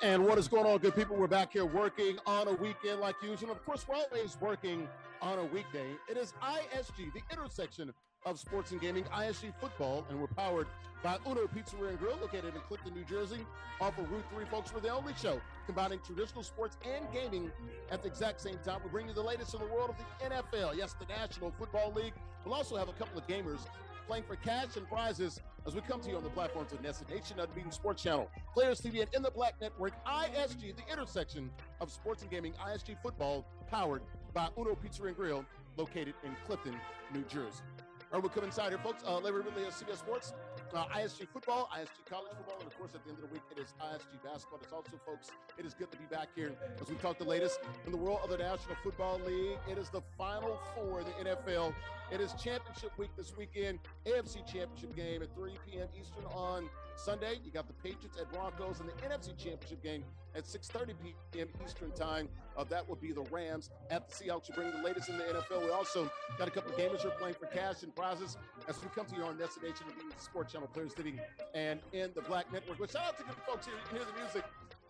And what is going on, good people? We're back here working on a weekend like usual. Of course, we're always working on a weekday. It is ISG, the intersection of sports and gaming, ISG football, and we're powered by Uno Pizzeria and Grill, located in Clifton, New Jersey, off of Route 3. Folks, we're the only show combining traditional sports and gaming at the exact same time. We bring you the latest in the world of the NFL. Yes, the National Football League. We'll also have a couple of gamers playing for cash and prizes as we come to you on the platforms of NESN, Nation, Unbeaten Sports Channel, Players TV, and In the Black Network. ISG, the intersection of sports and gaming, ISG football, powered by Uno Pizzeria and Grill, located in Clifton, New Jersey. All right, we'll come inside here, folks. Larry Ridley of CBS Sports, ISG football, ISG college football, and of course, at the end of the week, it is ISG basketball. It's also, folks, it is good to be back here as we talk the latest in the world of the National Football League. It is the Final Four in the NFL. It is championship week this weekend, AFC championship game at 3 p.m. Eastern on Sunday. You got the Patriots at Broncos, and the NFC championship game at 6:30 p.m. Eastern time. That will be the Rams at the Seahawks. You bring the latest in the NFL. We also got a couple of gamers who are playing for cash and prizes as we come to you on NESN, Nation, the Sports Channel, Players TV, and In the Black Network. But shout out to the folks here. You can hear the music.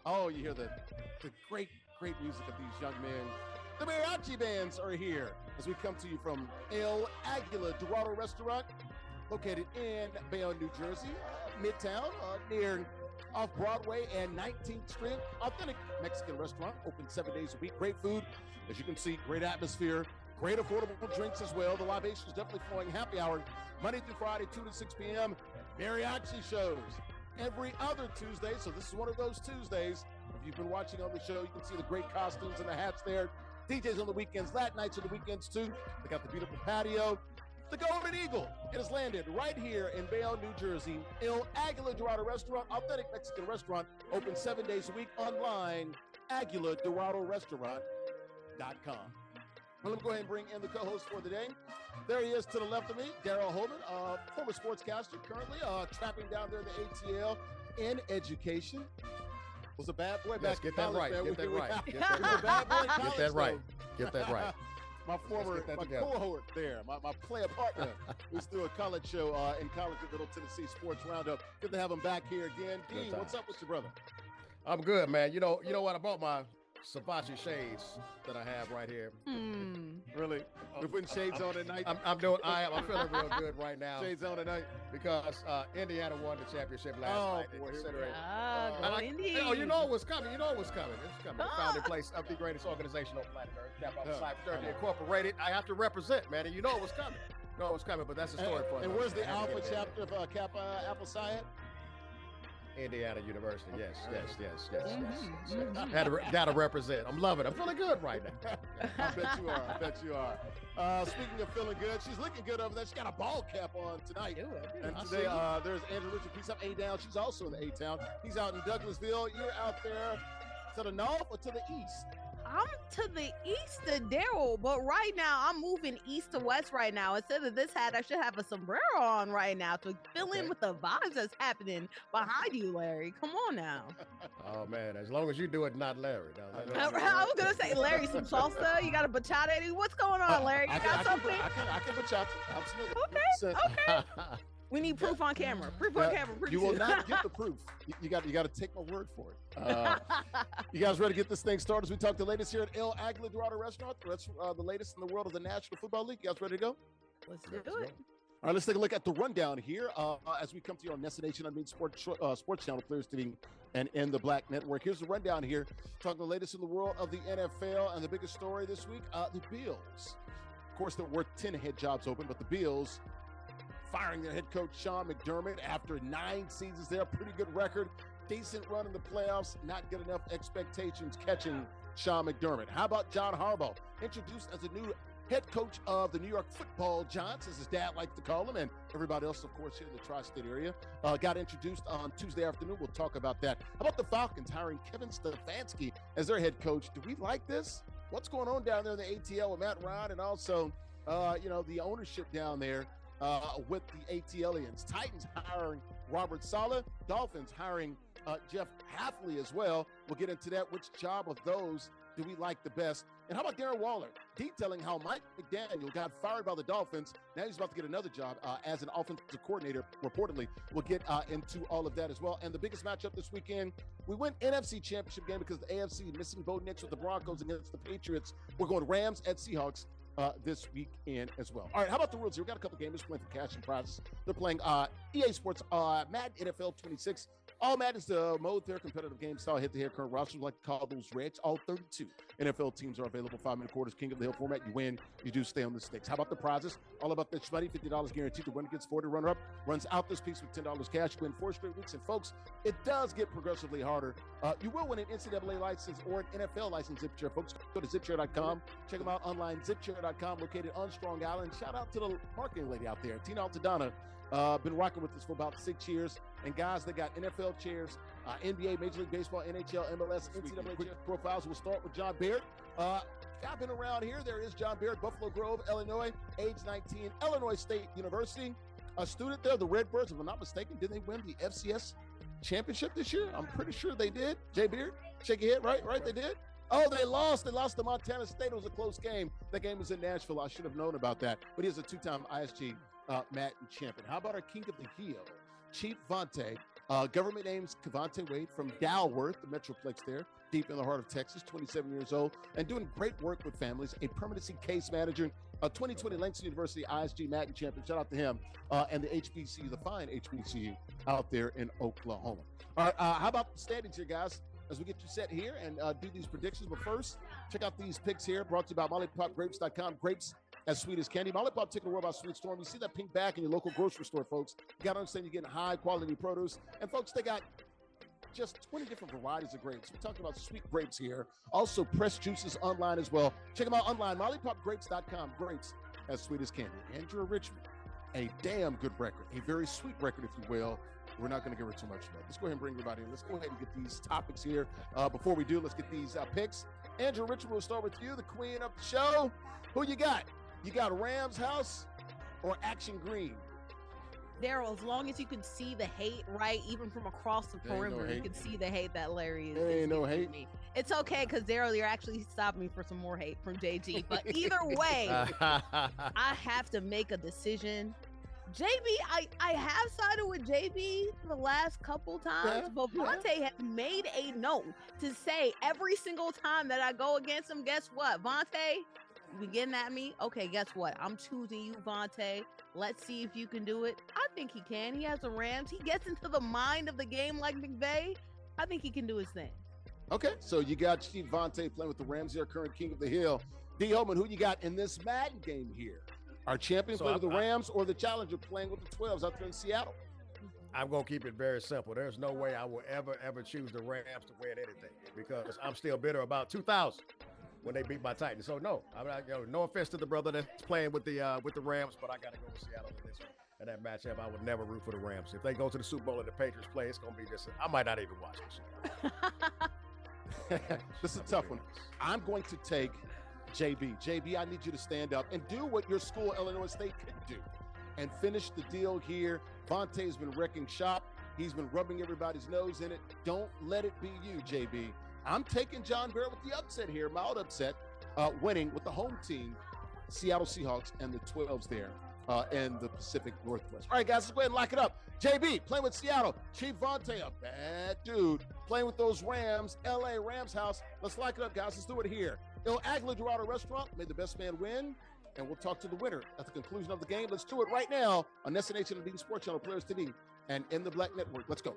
Oh, you hear the great music of these young men. The mariachi bands are here as we come to you from El Aguila Dorado Restaurant, located in Bayonne, New Jersey, Midtown, near off Broadway and 19th Street. Authentic Mexican restaurant, open 7 days a week. Great food, as you can see, great atmosphere, great affordable drinks as well. The libation is definitely flowing. Happy hour, Monday through Friday, 2 to 6 p.m. Mariachi shows every other Tuesday, so this is one of those Tuesdays. If you've been watching on the show, you can see the great costumes and the hats there. DJs on the weekends, Latin nights on the weekends too. They got the beautiful patio. The Golden Eagle, it has landed right here in Bayonne, New Jersey. El Aguila Dorado Restaurant, authentic Mexican restaurant, open 7 days a week online, AguilaDoradoRestaurant.com. Well, let me go ahead and bring in the co-host for the day. There he is to the left of me, Daryl Holman, former sportscaster, currently trapping down there in the ATL in education. Was a bad boy back in college. Get that right. Get that right. Get that right. My cohort there, my player partner, we used to do a college show in college at Middle Tennessee Sports Roundup. Good to have him back here again. Dean, what's up with you, brother? I'm good, man. You know what? I bought my Sabachi shades that I have right here. Really? We're putting shades on at night? I'm feeling real good right now. Shades on at night? Because Indiana won the championship last night. Boy, Indiana. You know it was coming. It's coming. The founding place of the greatest organization on planet Earth, Kappa Psi Fraternity Incorporated. I have to represent, man, and you know it was coming. But that's a story for us. And where's the Alpha chapter of Kappa Alpha Psi? Indiana University, yes. Gotta represent. I'm loving it. I'm feeling good right now. I bet you are. Speaking of feeling good, she's looking good over there. She got a ball cap on tonight. And today, there's Andrea Richard. He's up A-Town. She's also in the A-Town. He's out in Douglasville. You're out there to the north or to the east? I'm to the east of Daryl, but right now I'm moving east to west right now. Instead of this hat, I should have a sombrero on right now to fill in with the vibes that's happening behind you, Larry. Come on now. Oh, man, as long as you do it, not Larry. I was going to say, Larry, some salsa. You got a bachata? What's going on, Larry? You got something? I can bachata. Absolutely. Okay. We need proof on camera. You will not get the proof. You got to take my word for it. You guys ready to get this thing started? As we talk the latest here at El Aguila Dorado Restaurant. That's the latest in the world of the National Football League. You guys ready to go? Let's do it. All right, let's take a look at the rundown here as we come to you on NESN Nation, Unbeaten Sports Channel, Players TV, and In the Black Network. Here's the rundown here. Talking the latest in the world of the NFL, and the biggest story this week, the Bills. Of course, there were 10 head jobs open, but the Bills firing their head coach, Sean McDermott, after 9 seasons there. Pretty good record. Decent run in the playoffs. Not good enough expectations catching Sean McDermott. How about John Harbaugh? Introduced as the new head coach of the New York Football Giants, as his dad likes to call him, and everybody else, of course, here in the tri-state area. Got introduced on Tuesday afternoon. We'll talk about that. How about the Falcons hiring Kevin Stefanski as their head coach? Do we like this? What's going on down there in the ATL with Matt Ryan and also, the ownership down there with the ATLians? Titans hiring Robert Saleh. Dolphins hiring Jeff Hafley as well. We'll get into that. Which job of those do we like the best? And how about Darren Waller detailing how Mike McDaniel got fired by the Dolphins? Now he's about to get another job as an offensive coordinator, reportedly. We'll get into all of that as well. And the biggest matchup this weekend, we went NFC Championship game because the AFC missing Bo Nix with the Broncos against the Patriots. We're going Rams at Seahawks this weekend as well. All right, how about the rules here? We got a couple gamers playing for cash and prizes. They're playing EA Sports Madden NFL 26. All Madden is the mode there, competitive game style, head-to-head current rosters, like to call those Reds. All 32 NFL teams are available. 5-minute quarters, King of the Hill format. You win, you do stay on the stakes. How about the prizes? All about the money, $50 guaranteed. The winner gets 40. Runner-up runs out this piece with $10 cash. You win 4 straight weeks. And folks, it does get progressively harder. You will win an NCAA license or an NFL license, ZipChair. Folks, go to ZipChair.com. Check them out online, ZipChair.com, located on Strong Island. Shout out to the marketing lady out there, Tina Altadonna. Been rocking with us for about 6 years. And guys, they got NFL chairs, NBA, Major League Baseball, NHL, MLS, NCAA quick profiles. We'll start with JBaird. I've been around here. There is JBaird, Buffalo Grove, Illinois, age 19, Illinois State University. A student there, the Redbirds, if I'm not mistaken, did they win the FCS championship this year? I'm pretty sure they did. JBaird, shake your head, right? They did? Oh, they lost. They lost to Montana State. It was a close game. That game was in Nashville. I should have known about that. But he's a 2-time ISG Madden champion. How about our King of the Hill, ChiefVonte? Government names ChiefVonte Wade from Dalworth, the Metroplex there, deep in the heart of Texas, 27 years old, and doing great work with families, a permanency case manager, a 2020 Langston University ISG Madden champion. Shout out to him and the HBCU, the fine HBCU out there in Oklahoma. All right, how about the standings here, guys, as we get you set here and do these predictions. But first, check out these picks here, brought to you by MollyPopGrapes.com. Grapes as sweet as candy. Mollipop taking the world by Sweet Storm. You see that pink bag in your local grocery store, folks. You got to understand you're getting high quality produce. And folks, they got just 20 different varieties of grapes. We're talking about sweet grapes here. Also, pressed juices online as well. Check them out online, MollyPopGrapes.com. Grapes as sweet as candy. Andrea Richmond, a damn good record, a very sweet record, if you will. We're not going to give her too much love. Let's go ahead and bring everybody in. Let's go ahead and get these topics here. Before we do, let's get these picks. Andrea Richmond, we'll start with you, the queen of the show. Who you got? You got Rams House or Action Green? Daryl, as long as you can see the hate, right, even from across the perimeter, you can see the hate that Larry is. There ain't no hate. Me. It's okay, because Daryl, you're actually stopping me for some more hate from JG. But either way, I have to make a decision. JB, I have sided with JB the last couple times, but Vonte has made a note to say every single time that I go against him, guess what, Vonte? You getting at me? Okay, guess what? I'm choosing you, Vonte. Let's see if you can do it. I think he can. He has the Rams. He gets into the mind of the game like McVay. I think he can do his thing. Okay, so you got ChiefVonte playing with the Rams here, current King of the Hill. D. Holman, who you got in this Madden game here? Our champion playing with the Rams or the challenger playing with the 12s out there in Seattle? I'm going to keep it very simple. There's no way I will ever choose the Rams to win anything because I'm still bitter about 2000 when they beat my Titans. So no, I'm not, no offense to the brother that's playing with the Rams, but I got to go with Seattle in this one. And that matchup, I would never root for the Rams. If they go to the Super Bowl and the Patriots play, it's going to be just, I might not even watch this. This is a tough one. I'm going to take JB. JB, I need you to stand up and do what your school, Illinois State, could do and finish the deal here. Vonte has been wrecking shop. He's been rubbing everybody's nose in it. Don't let it be you, JB. I'm taking JBaird with the upset here, mild upset, winning with the home team, Seattle Seahawks, and the 12s there in the Pacific Northwest. All right, guys, let's go ahead and lock it up. JB playing with Seattle. ChiefVonte, a bad dude, playing with those Rams, LA Rams house. Let's lock it up, guys. Let's do it here. Il Agla Dorado Restaurant, may the best man win, and we'll talk to the winner at the conclusion of the game. Let's do it right now on NESN and Bean Sports Channel, Players TV, and in the Black Network. Let's go.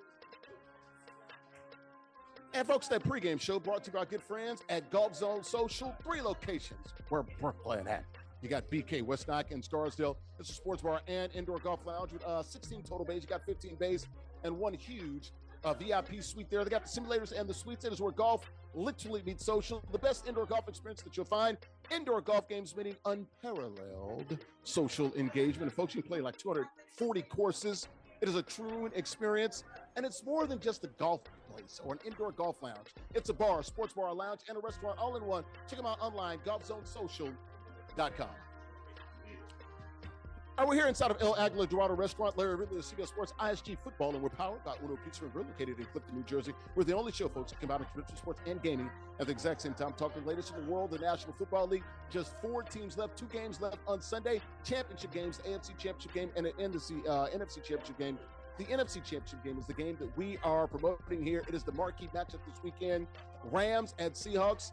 And folks, that pregame show brought to you by our good friends at Golf Zone Social, 3 locations where we're playing at. You got BK, Westnock, and Scarsdale. It's a sports bar and indoor golf lounge with 16 total bays. You got 15 bays and one huge VIP suite there. They got the simulators and the suites. It is where golf literally meets social. The best indoor golf experience that you'll find. Indoor golf games meaning unparalleled social engagement. And folks, you can play like 240 courses. It is a true experience, and it's more than just a golf place or an indoor golf lounge. It's a bar, sports bar, a lounge, and a restaurant all in one. Check them out online, golfzonesocial.com. We're here inside of El Aguila Dorado Restaurant, Larry Ridley of CBS Sports ISG Football, and we're powered by Uno Pizza and Grill, located in Clifton, New Jersey. We're the only show, folks, that combine traditional sports and gaming at the exact same time. Talking the latest in the world, the National Football League. Just 4 teams left, 2 games left on Sunday. Championship games, the AFC Championship game and the NFC Championship game. The NFC Championship game is the game that we are promoting here. It is the marquee matchup this weekend. Rams and Seahawks.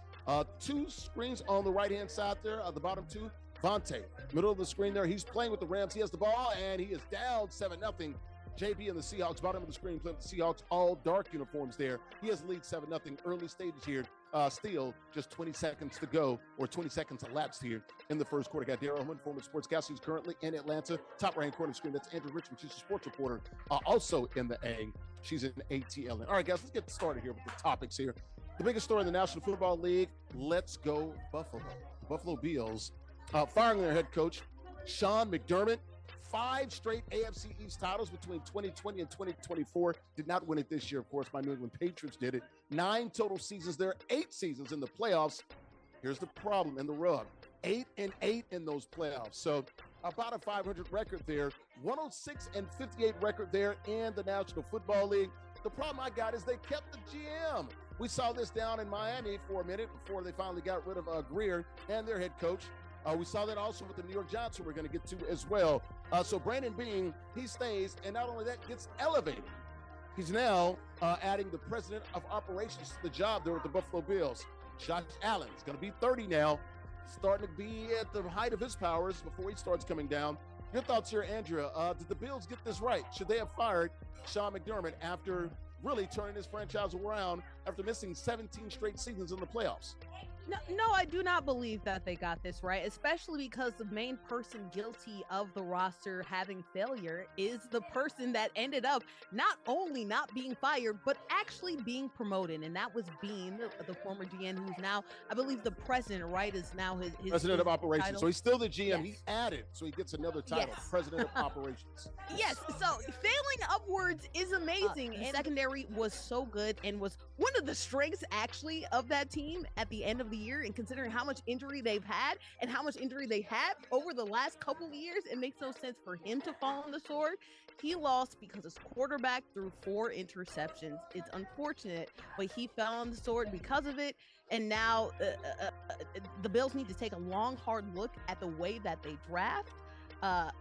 2 screens on the right-hand side there, the bottom 2. ChiefVonte, middle of the screen there. He's playing with the Rams. He has the ball, and he is down 7-0. JB and the Seahawks, bottom of the screen, playing with the Seahawks, all dark uniforms there. He has the lead 7-0. Early stages here. Still just 20 seconds to go, or 20 seconds elapsed here in the first quarter. Got Daryl, Holman, former sportscaster, who's currently in Atlanta. Top right-hand corner of the screen, that's Andrea Richmond. She's a sports reporter, also in the A. She's in ATL. All right, guys, let's get started here with the topics here. The biggest story in the National Football League, let's go Buffalo. The Buffalo Bills firing their head coach, Sean McDermott. 5 straight AFC East titles between 2020 and 2024. Did not win it this year, of course. My New England Patriots did it. 9 total seasons there, 8 seasons in the playoffs. Here's the problem and the rub. 8-8 in those playoffs. So about a 500 record there. 106-58 record there in the National Football League. The problem I got is they kept the GM. We saw this down in Miami for a minute before they finally got rid of Greer and their head coach. We saw that also with the New York Giants, who we're going to get to as well. So Brandon Beane, he stays, and not only that, gets elevated. He's now adding the president of operations to the job there with the Buffalo Bills. Josh Allen is going to be 30 now, starting to be at the height of his powers before he starts coming down. Your thoughts here, Andrea. Did the Bills get this right? Should they have fired Sean McDermott after really turning his franchise around after missing 17 straight seasons in the playoffs? No, I do not believe that they got this right, especially because the main person guilty of the roster having failure is the person that ended up not only not being fired, but actually being promoted. And that was Beane, the former GM, who's now, I believe, the president, right, is now his president of operations. title. So he's still the GM. Yes. He added, so he gets another title, Yes. president of operations. Yes, so failing upwards is amazing. And secondary was so good and was one of the strengths, actually, of that team at the end of the year. And considering how much injury they've had and how much injury they had over the last couple of years, it makes no sense for him to fall on the sword. He lost because his quarterback threw 4 interceptions. It's unfortunate, but he fell on the sword because of it. And now the Bills need to take a long, hard look at the way that they draft.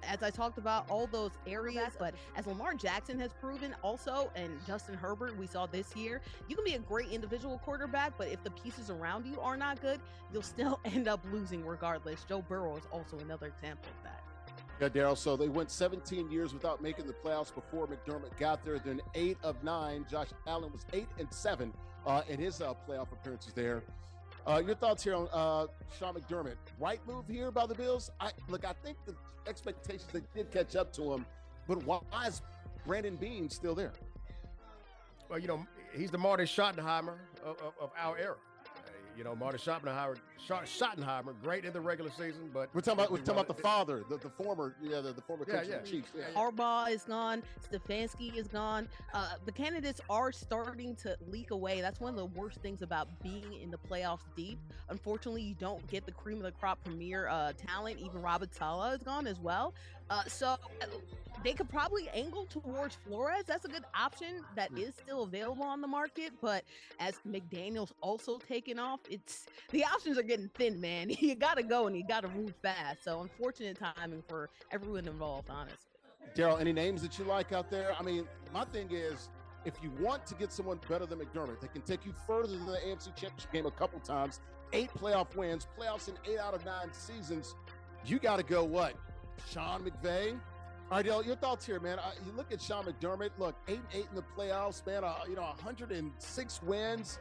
As I talked about, all those areas, but as Lamar Jackson has proven also, and Justin Herbert, we saw this year, you can be a great individual quarterback, but if the pieces around you are not good, you'll still end up losing regardless. Joe Burrow is also another example of that. Yeah, Daryl, so they went 17 years without making the playoffs before McDermott got there. Then 8 of 9. Josh Allen was 8-7 in his playoff appearances there. Your thoughts here on Sean McDermott. Right move here by the Bills? I think the expectations, they did catch up to him, but why is Brandon Beane still there? Well, he's the Marty Schottenheimer of our era. Marty Schottenheimer, great in the regular season, but We're talking about the father, the former coach of the Chiefs. Yeah. Harbaugh is gone. Stefanski is gone. The candidates are starting to leak away. That's one of the worst things about being in the playoffs deep. Unfortunately, you don't get the cream of the crop premier talent. Even Robert Saleh is gone as well. So they could probably angle towards Flores. That's a good option that is still available on the market. But as McDaniel's also taken off, the options are getting thin, man. You got to go and you got to move fast. So unfortunate timing for everyone involved, honestly. Daryl, any names that you like out there? I mean, my thing is, if you want to get someone better than McDermott, they can take you further than the AFC Championship game a couple times, 8 playoff wins, playoffs in 8 out of 9 seasons. You got to go what? Sean McVay? All right, Daryl, your thoughts here, man. You look at Sean McDermott. Look, 8-8 in the playoffs, man. 106 wins.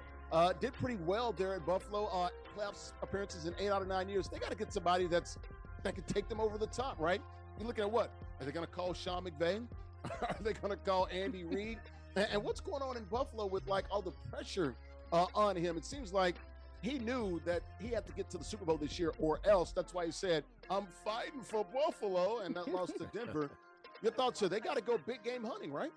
Did pretty well there at Buffalo. Playoffs appearances in 8 out of 9 years. They got to get somebody that can take them over the top, right? You're looking at what? Are they going to call Sean McVay? Are they going to call Andy Reid? And what's going on in Buffalo with all the pressure on him? It seems like he knew that he had to get to the Super Bowl this year or else. That's why he said, I'm fighting for Buffalo, and that lost to Denver. Your thoughts here? They got to go big game hunting, right?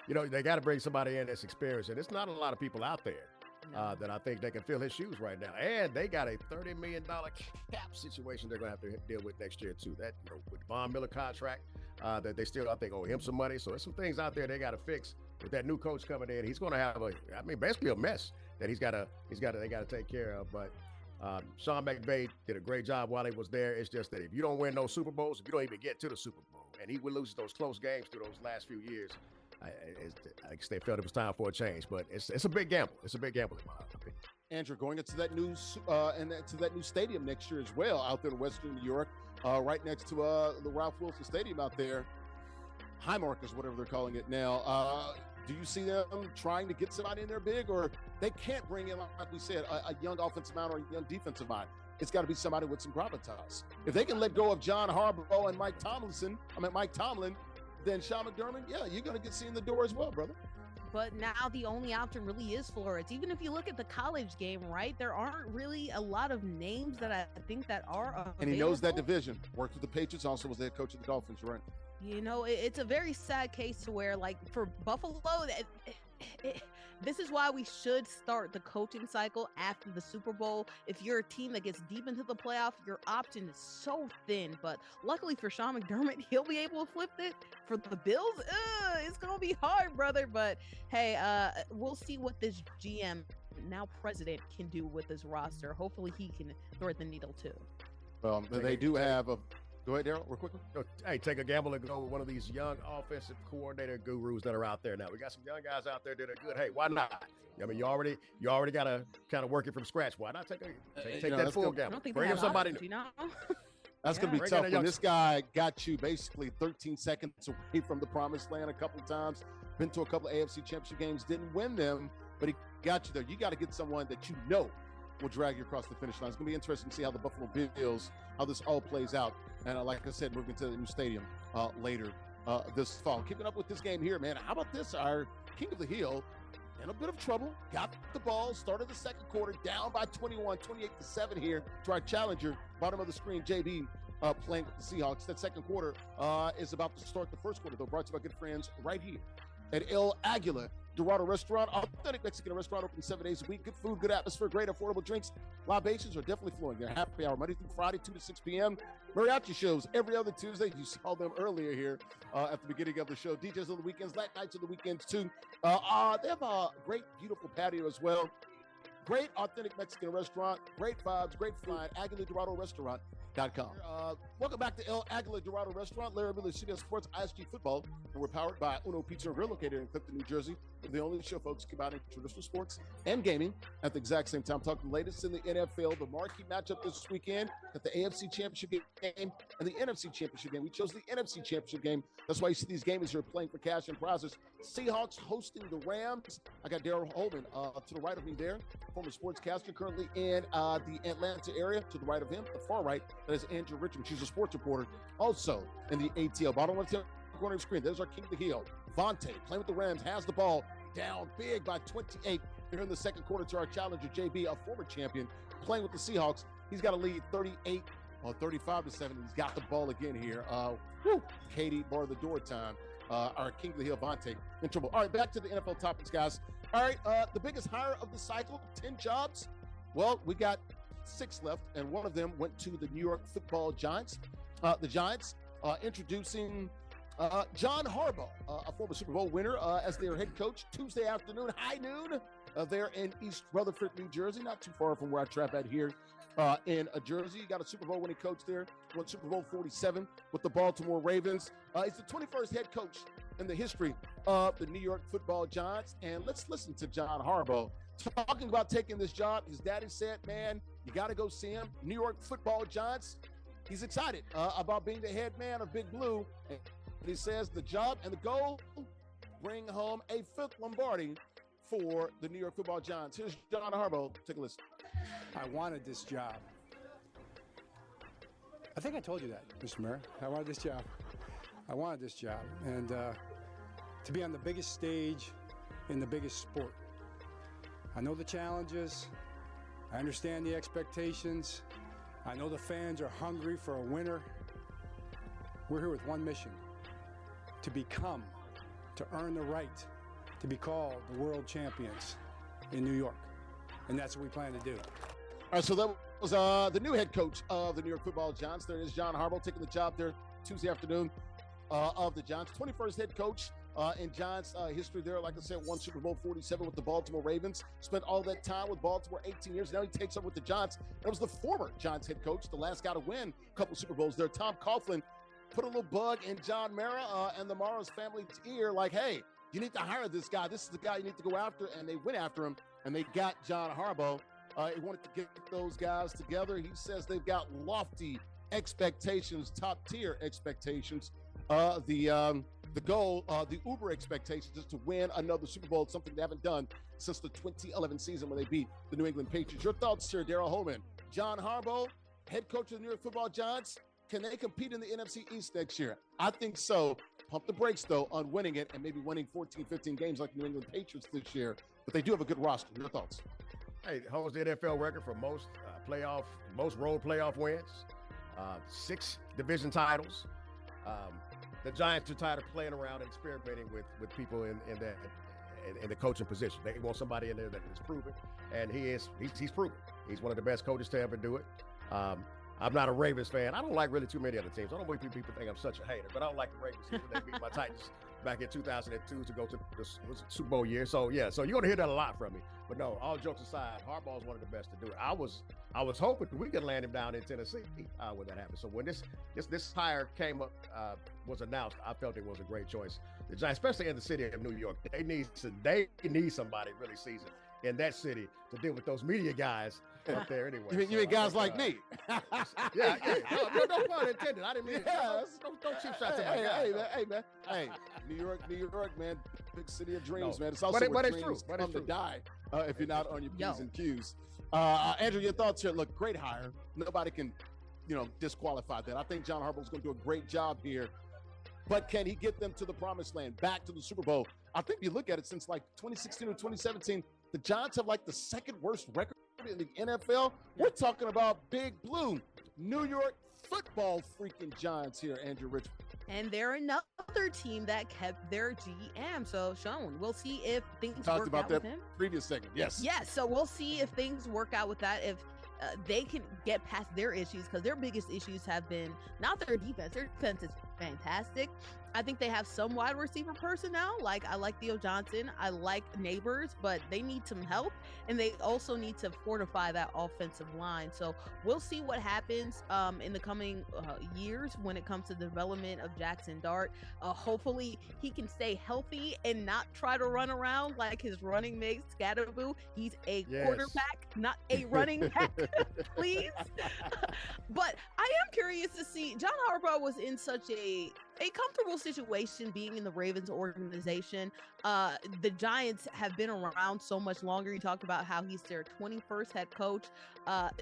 They got to bring somebody in that's experienced, and there's not a lot of people out there that I think they can fill his shoes right now. And they got a $30 million cap situation they're going to have to deal with next year, too. That, with Von Miller contract, that they still, I think, owe him some money. So there's some things out there they got to fix. With that new coach coming in, he's going to have basically a mess that they got to take care of. But Sean McVay did a great job while he was there. It's just that if you don't win those Super Bowls, if you don't even get to the Super Bowl, and he would lose those close games through those last few years, I guess they felt it was time for a change. But it's a big gamble. It's a big gamble in my opinion. Andrew, going into that new stadium next year as well, out there in Western New York, right next to the Ralph Wilson Stadium out there. Highmark is whatever they're calling it now. Do you see them trying to get somebody in there big, or they can't bring in, like we said, a young offensive mind or a young defensive mind? It's got to be somebody with some gravitas. If they can let go of John Harbaugh and Mike Tomlin, then Sean McDermott, yeah, you're going to get seen in the door as well, brother. But now the only option really is Flores. Even if you look at the college game, right, there aren't really a lot of names that I think that are available. And he knows that division. Worked with the Patriots, also was the head coach of the Dolphins, right? It's a very sad case to where, like, for Buffalo, this is why we should start the coaching cycle after the Super Bowl. If you're a team that gets deep into the playoff, your option is so thin. But luckily for Sean McDermott, he'll be able to flip it. For the Bills, it's going to be hard, brother. But, hey, we'll see what this GM, now president, can do with this roster. Hopefully he can thread the needle, too. They do have a... Go ahead, Daryl, real quickly. Hey, take a gamble and go with one of these young offensive coordinator gurus that are out there now. We got some young guys out there that are good. Hey, why not? I mean, you already got to kind of work it from scratch. Why not take that full gamble? Bring him somebody new. That's going to be tough when this guy got you basically 13 seconds away from the promised land a couple of times, been to a couple of AFC championship games, didn't win them, but he got you there. You got to get someone that will drag you across the finish line. It's going to be interesting to see how the Buffalo Bills, how this all plays out. And like I said, moving to the new stadium later this fall. Keeping up with this game here, man. How about this? Our King of the Hill in a bit of trouble. Got the ball, started the second quarter, down by 21, 28-7 here to our challenger. Bottom of the screen, JB playing with the Seahawks. That second quarter is about to start the first quarter, though, brought to you by good friends right here at El Aguila Dorado Restaurant, authentic Mexican restaurant, open 7 days a week. Good food, good atmosphere, great affordable drinks. Libations are definitely flowing. They're happy hour Monday through Friday, 2 to 6 p.m. Mariachi shows every other Tuesday. You saw them earlier here at the beginning of the show. DJs on the weekends, late nights on the weekends too. They have a great, beautiful patio as well. Great authentic Mexican restaurant, great vibes, great food. Aguila Dorado Restaurant.com. Welcome back to El Aguila Dorado Restaurant, Larry Miller, CBS Sports, ISG Football. And we're powered by Uno Pizza and Grill, located in Clifton, New Jersey. We're the only show, folks, combining traditional sports and gaming at the exact same time. Talking the latest in the NFL, the marquee matchup this weekend at the AFC Championship game and the NFC Championship game. We chose the NFC Championship game. That's why you see these games here playing for cash and prizes. Seahawks hosting the Rams. I got Daryl Holman to the right of me there, former sportscaster, currently in the Atlanta area. To the right of him, the far right, that is Andrea Richmond. She's a sports reporter, also in the ATL. Bottom left corner of the screen, there's our King of the Hill. VonTe, playing with the Rams, has the ball, down big by 28 here in the second quarter to our challenger, JB, a former champion, playing with the Seahawks. He's got a lead 35-7. He's got the ball again here. Katie, bar the door time. Our King of the Hill, VonTe, in trouble. All right, back to the NFL topics, guys. All right, the biggest hire of the cycle, 10 jobs. Well, we got 6 left, and one of them went to the New York Football Giants. The Giants introducing John Harbaugh, a former Super Bowl winner, as their head coach Tuesday afternoon, high noon, there in East Rutherford, New Jersey, not too far from where I trap at here in Jersey. You got a Super Bowl winning coach there, won Super Bowl 47 with the Baltimore Ravens. He's the 21st head coach in the history of the New York Football Giants. And let's listen to John Harbaugh talking about taking this job. His daddy said, man, you got to go see him. New York Football Giants. He's excited about being the head man of Big Blue. And he says the job and the goal, bring home a 5th Lombardi for the New York Football Giants. Here's John Harbaugh. Take a listen. I wanted this job. I think I told you that, Mr. Mayor. I wanted this job. I wanted this job. And to be on the biggest stage in the biggest sport. I know the challenges. I understand the expectations. I know the fans are hungry for a winner. We're here with one mission: to earn the right to be called the world champions in New York. and that's what we plan to do. All right, so that was the new head coach of the New York Football Giants. There is John Harbaugh taking the job there Tuesday afternoon of the Giants. 21st head coach in Giants history there. Like I said, won Super Bowl 47 with the Baltimore Ravens. Spent all that time with Baltimore, 18 years. Now he takes over with the Giants. That was the former Giants head coach, the last guy to win a couple Super Bowls there. Tom Coughlin put a little bug in John Mara and the Mara's family's ear like, hey, you need to hire this guy. This is the guy you need to go after. And they went after him, and they got John Harbaugh. He wanted to get those guys together. He says they've got lofty expectations, top-tier expectations. The goal, the Uber expectations is to win another Super Bowl, something they haven't done since the 2011 season when they beat the New England Patriots. Your thoughts here, Daryl Holman. John Harbaugh, head coach of the New York Football Giants, can they compete in the NFC East next year? I think so. Pump the brakes, though, on winning it and maybe winning 14, 15 games like the New England Patriots this year. But they do have a good roster. Your thoughts? Hey, holds the NFL record for most road playoff wins, 6 division titles. The Giants are tired of playing around and experimenting with people in the coaching position. They want somebody in there that is proven, and he's proven. He's one of the best coaches to ever do it. I'm not a Ravens fan. I don't like really too many other teams. I don't want people think I'm such a hater, but I don't like the Ravens when they beat my Titans back in 2002 to go to the Super Bowl year. So yeah, so you're gonna hear that a lot from me. But no, all jokes aside, Harbaugh is one of the best to do it. I was hoping we could land him down in Tennessee when that happened. So when this hire came up, was announced, I felt it was a great choice. The Giants, especially in the city of New York, they need somebody really seasoned in that city to deal with those media guys up there anyway. You mean guys like me? Yeah. No pun intended. I didn't mean don't cheap shots at my guys. Hey, New York, man, big city of dreams, man. It's also where dreams come to die if you're not on your P's and Q's. Andrew, your thoughts here. Look, great hire. Nobody can, disqualify that. I think John Harbaugh's going to do a great job here. But can he get them to the promised land, back to the Super Bowl? I think you look at it since like 2016 or 2017, the Giants have like the second worst record in the NFL. We're talking about Big Blue, New York Football freaking Giants here, Andrew Richmond. And they're another team that kept their GM. So, Sean, we'll see if things talked work about out that with him. Previous segment, yes. Yes, so we'll see if things work out with that, if they can get past their issues, because their biggest issues have been not their defense. Their defense is fantastic. I think they have some wide receiver personnel. I like Theo Johnson. I like Neighbors, but they need some help, and they also need to fortify that offensive line. So we'll see what happens in the coming years when it comes to the development of Jackson Dart. Hopefully he can stay healthy and not try to run around like his running mate Scatterboo. He's a quarterback, not a running back, please. But I am curious to see. John Harbaugh was in such a comfortable situation being in the Ravens organization. The Giants have been around so much longer. He talked about how he's their 21st head coach.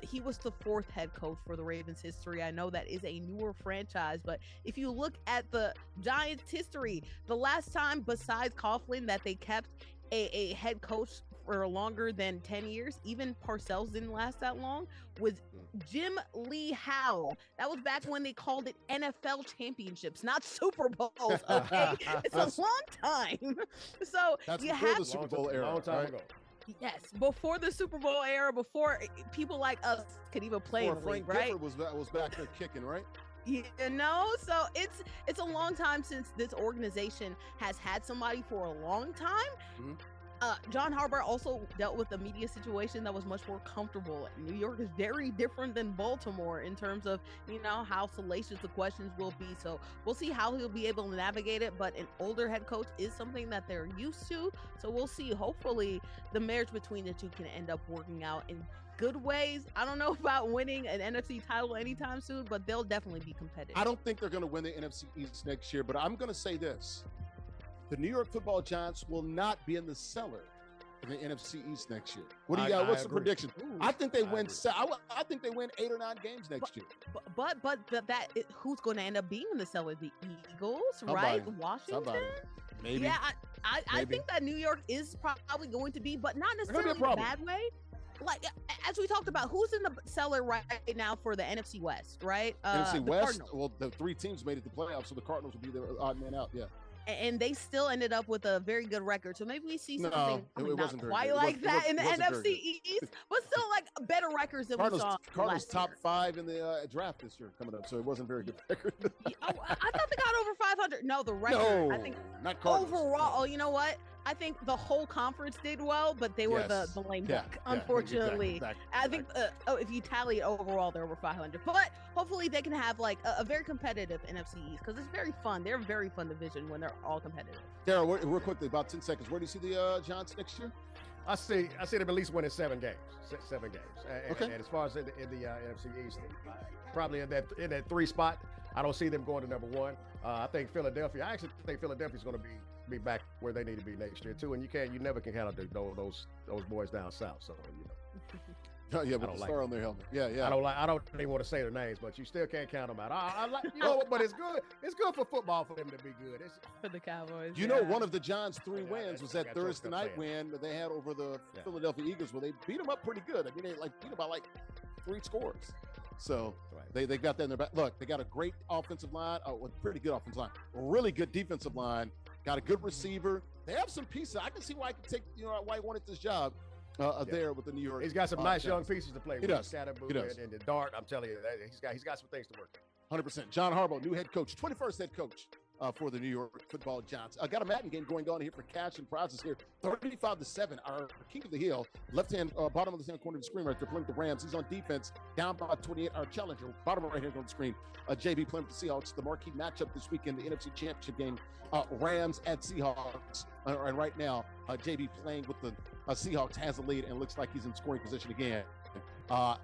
He was the 4th head coach for the Ravens history. I know that is a newer franchise, but if you look at the Giants history, the last time besides Coughlin that they kept a head coach for longer than 10 years, even Parcells didn't last that long, was Jim Lee Howell. That was back when they called it NFL championships, not Super Bowls, okay? It's a long time. So that's you before have the Super Bowl era. Long time ago. Yes, before the Super Bowl era, before people like us could even play in the league, right? Gifford was back there kicking, right? So it's a long time since this organization has had somebody for a long time. Mm-hmm. John Harbaugh also dealt with a media situation that was much more comfortable. New York is very different than Baltimore in terms of, how salacious the questions will be. So we'll see how he'll be able to navigate it. But an older head coach is something that they're used to. So we'll see. Hopefully the marriage between the two can end up working out in good ways. I don't know about winning an NFC title anytime soon, but they'll definitely be competitive. I don't think they're going to win the NFC East next year, but I'm going to say this. The New York Football Giants will not be in the cellar in the NFC East next year. What do you got? What's the prediction? I think they win. I think they win 8 or 9 games next year. But who's going to end up being in the cellar? The Eagles, right? Washington. Maybe. Yeah, I think that New York is probably going to be, but not necessarily in a bad way. Like, as we talked about, who's in the cellar right now for the NFC West, right? NFC West. Cardinals. Well, the 3 teams made it to the playoffs, so the Cardinals will be the odd man out. Yeah. and they still ended up with a very good record. So maybe we see something not quite like that in the NFC East, but still like better records than we saw. Cardinals top 5 in the draft this year coming up, so it wasn't a very good record. I thought they got over 500. No, the record. No, I think not Cardinals. Overall, you know what? I think the whole conference did well, but they were the lame duck, unfortunately. Exactly. I think if you tally it overall, they're over 500. But hopefully they can have like a very competitive NFC East because it's very fun. They're a very fun division when they're all competitive. Daryl, real quickly, about 10 seconds. Where do you see the Giants next year? I see them at least winning 7 games. 7 games. Okay. And as far as in the NFC East, probably in that 3 spot. I don't see them going to number 1. I think Philadelphia. I actually think Philadelphia's going to be back where they need to be next year too. And you never can count those boys down south. So Oh, yeah, with the star on their helmet. Yeah. I don't even want to say their names, but you still can't count them out. I like, but it's good. It's good for football for them to be good. It's for the Cowboys. You know, one of the Giants' 3 wins was that Thursday night win that they had over the Philadelphia Eagles, where they beat them up pretty good. I mean, they beat them by 3 scores. So they got that in their back. Look, they got a great offensive line, a pretty good offensive line, a really good defensive line, got a good receiver. They have some pieces. I can see why why he wanted this job there with the New York. He's got some nice young pieces to play with. He does. And the dart. I'm telling you, he's got some things to work on. 100%. John Harbaugh, new head coach, 21st head coach for the New York Football Giants. Got a Madden game going on here for cash and prizes here. 35-7. Our king of the hill, left-hand, bottom of the left-hand corner of the screen right there, playing with the Rams. He's on defense, down by 28. Our challenger, bottom right-hand on the screen, JB playing with the Seahawks. The marquee matchup this weekend, the NFC Championship game, Rams at Seahawks. And right now, JB playing with the Seahawks has the lead and looks like he's in scoring position again.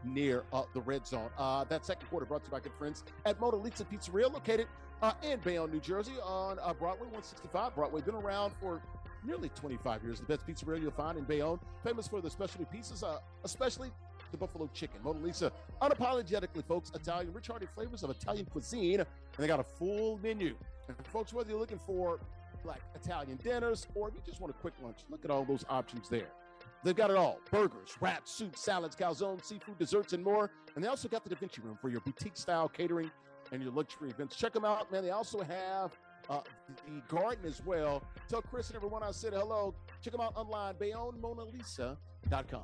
Near the red zone. That second quarter brought to you by good friends at Mona Lisa Pizzeria, located in Bayonne, New Jersey, on Broadway 165. Broadway, been around for nearly 25 years. The best pizzeria you'll find in Bayonne, famous for the specialty pieces, especially the buffalo chicken. Mona Lisa, unapologetically, folks, Italian, rich hearty flavors of Italian cuisine, and they got a full menu. And folks, whether you're looking for like Italian dinners or if you just want a quick lunch, look at all those options there. They've got it all. Burgers, wraps, soups, salads, calzones, seafood, desserts, and more. And they also got the Da Vinci Room for your boutique-style catering and your luxury events. Check them out, man. They also have the garden as well. Tell Chris and everyone I said hello. Check them out online, BayonneMonaLisa.com.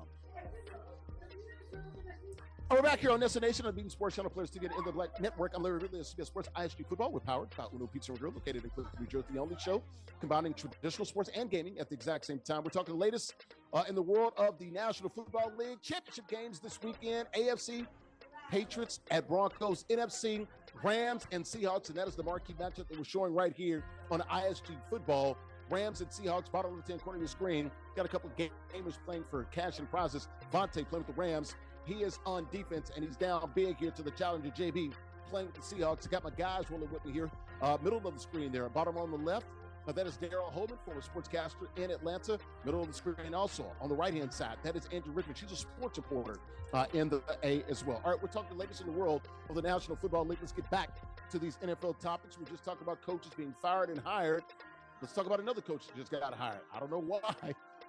We're back here on NESN Nation on Beating Sports Channel Players to get in the Black Network. I'm Larry Ridley of CBS Sports ISG Football. We're powered by Uno Pizza and Grill, located in Clifton, New Jersey. The only show combining traditional sports and gaming at the exact same time. We're talking the latest in the world of the National Football League championship games this weekend. AFC, Patriots at Broncos. NFC, Rams and Seahawks, and that is the marquee matchup that we're showing right here on ISG Football. Rams and Seahawks, bottom left-hand corner of your screen. Got a couple of gamers playing for cash and prizes. Vonte playing with the Rams. He is on defense, and he's down big here to the challenger, JB, playing with the Seahawks. I got my guys rolling with me here. Middle of the screen there, bottom on the left. That is Daryl Holman, former sportscaster in Atlanta. Middle of the screen also. On the right-hand side, that is Andrea Richmond. She's a sports reporter in the A as well. All right, we're talking the latest in the world of the National Football League. Let's get back to these NFL topics. We just talked about coaches being fired and hired. Let's talk about another coach that just got hired. I don't know why,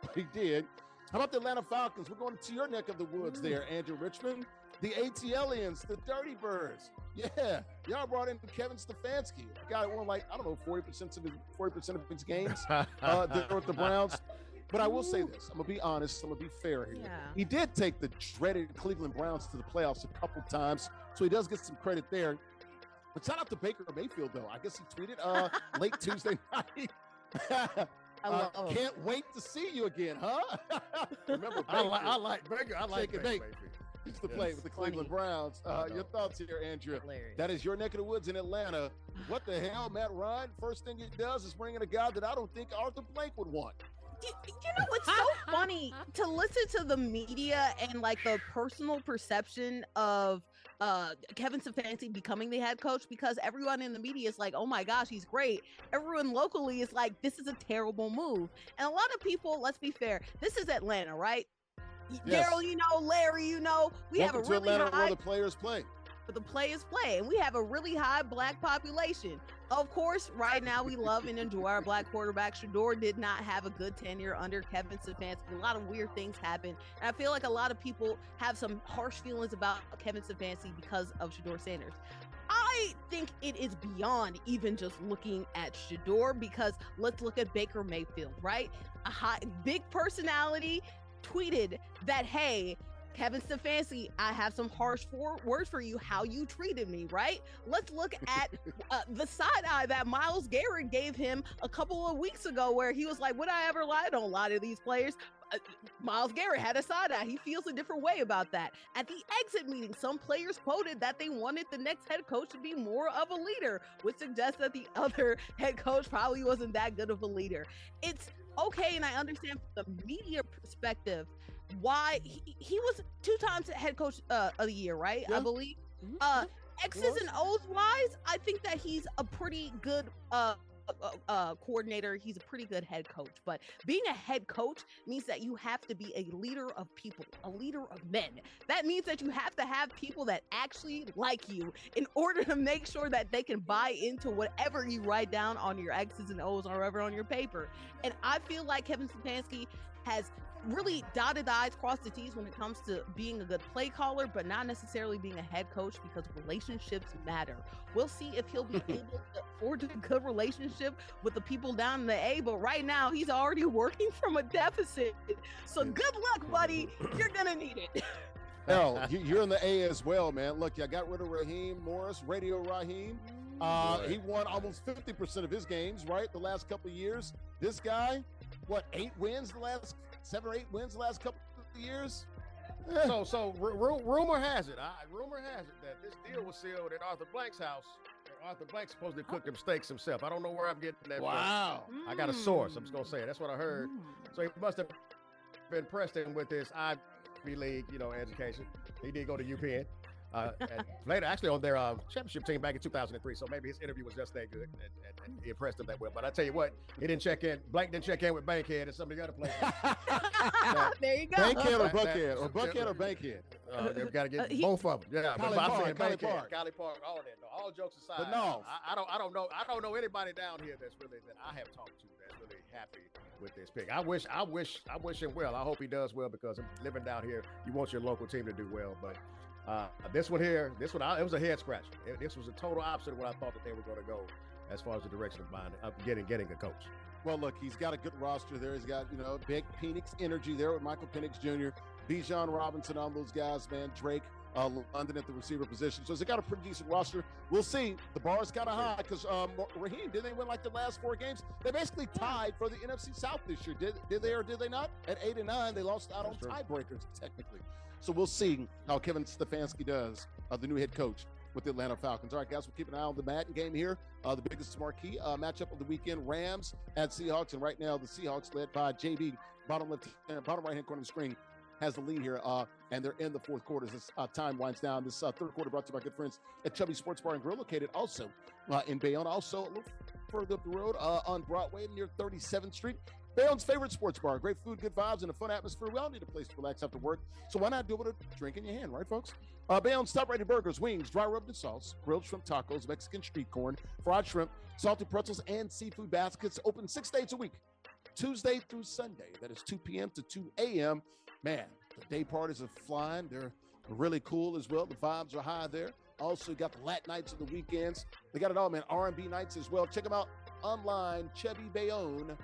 but he did. How about the Atlanta Falcons? We're going to your neck of the woods there, Andrew Richmond. The ATLians, the Dirty Birds. Yeah, y'all brought in Kevin Stefanski. The guy won 40% of his games there with the Browns. But I will say this. I'm going to be honest. I'm going to be fair here. Yeah. He did take the dreaded Cleveland Browns to the playoffs a couple times, so he does get some credit there. But shout out to Baker Mayfield, though. I guess he tweeted late Tuesday night. Can't wait to see you again, huh? Remember, I like Baker. I like Baker Mayfield. Used to play with the Cleveland Browns. Your thoughts here, Andrea? Hilarious. That is your neck of the woods in Atlanta. What the hell, Matt Ryan? First thing he does is bring in a guy that I don't think Arthur Blank would want. You know what's so funny to listen to the media and the personal perception of Kevin Stefanski becoming the head coach, because everyone in the media is like, oh my gosh, he's great. Everyone locally is like, this is a terrible move. And a lot of people, let's be fair, this is Atlanta, right? Yes. Daryl, Larry, we have a really Atlanta high... where the players play. But the players play, and we have a really high black population. Of course, right now we love and enjoy our black quarterback. Shador did not have a good tenure under Kevin Stefanski. A lot of weird things happen, and I feel like a lot of people have some harsh feelings about Kevin Stefanski because of Shador Sanders. I think it is beyond even just looking at Shedeur, because let's look at Baker Mayfield, right? A big personality tweeted that, hey, Kevin Stefanski, I have some harsh words for you, how you treated me, right? Let's look at the side eye that Myles Garrett gave him a couple of weeks ago, where he was like, would I ever lie? I don't lie to these players. Myles Garrett had a side eye. He feels a different way about that. At the exit meeting, some players quoted that they wanted the next head coach to be more of a leader, which suggests that the other head coach probably wasn't that good of a leader. It's okay, and I understand from the media perspective why he was 2 times head coach of the year, right? Yeah. I believe. X's and O's wise, I think that he's a pretty good coordinator. He's a pretty good head coach, but being a head coach means that you have to be a leader of people, a leader of men. That means that you have to have people that actually like you in order to make sure that they can buy into whatever you write down on your X's and O's or whatever on your paper. And I feel like Kevin Stefanski has really dotted the I's, crossed the T's when it comes to being a good play caller, but not necessarily being a head coach, because relationships matter. We'll see if he'll be able to forge a good relationship with the people down in the A, but right now he's already working from a deficit. So good luck, buddy. You're going to need it. Hell, you're in the A as well, man. Look, I got rid of Raheem Morris, Radio Raheem. He won almost 50% of his games, right, the last couple of years. This guy, 7 or 8 wins the last couple of years? So rumor has it that this deal was sealed at Arthur Blank's house. Arthur Blank's supposed to cook them steaks himself. I don't know where I'm getting that from. I got a source. I'm just going to say it. That's what I heard. So he must have been pressed in with this Ivy League, education. He did go to UPenn. Later, actually, on their championship team back in 2003. So maybe his interview was just that good, and he impressed him that well. But I tell you what, Blank didn't check in with Bankhead and some of the other players. There you go. Bankhead or Buckhead, or Buckhead or Bankhead. They've got to get both of them. Yeah, Collie Park, all that. No, all jokes aside, but no, I don't know anybody down here that I have talked to that's really happy with this pick. I wish him well. I hope he does well, because living down here, you want your local team to do well, but. This one, it was a head scratcher. This was a total opposite of what I thought that they were going to go as far as the direction of getting a coach. Well, look, he's got a good roster there. He's got, big Penix energy there with Michael Penix Jr., Bijan Robinson, on those guys, man, Drake, London at the receiver position. So he's got a pretty decent roster. We'll see. The bar is kind of high because Raheem, did they win like the last 4 games? They basically tied for the NFC South this year. Did they or did they not? At 8-9, they lost out on tiebreakers, technically. So we'll see how Kevin Stefanski does, the new head coach with the Atlanta Falcons. All right, guys, we'll keep an eye on the Madden game here. The biggest marquee matchup of the weekend, Rams at Seahawks. And right now, the Seahawks, led by JB, bottom right-hand corner of the screen, has the lead here, and they're in the fourth quarter as this time winds down. This third quarter brought to you by good friends at Chubby Sports Bar and Grill, located also in Bayonne, also a little further up the road on Broadway near 37th Street. Bayonne's favorite sports bar. Great food, good vibes, and a fun atmosphere. We all need a place to relax after work, so why not do it with a drink in your hand, right, folks? Bayonne's top-rated burgers, wings, dry rubbed in sauce, grilled shrimp tacos, Mexican street corn, fried shrimp, salted pretzels, and seafood baskets. Open 6 days a week, Tuesday through Sunday. That is 2 p.m. to 2 a.m. Man, the day parties are flying. They're really cool as well. The vibes are high there. Also got the Lat nights of the weekends. They got it all, man. R&B nights as well. Check them out online, ChubbyBayonne.com.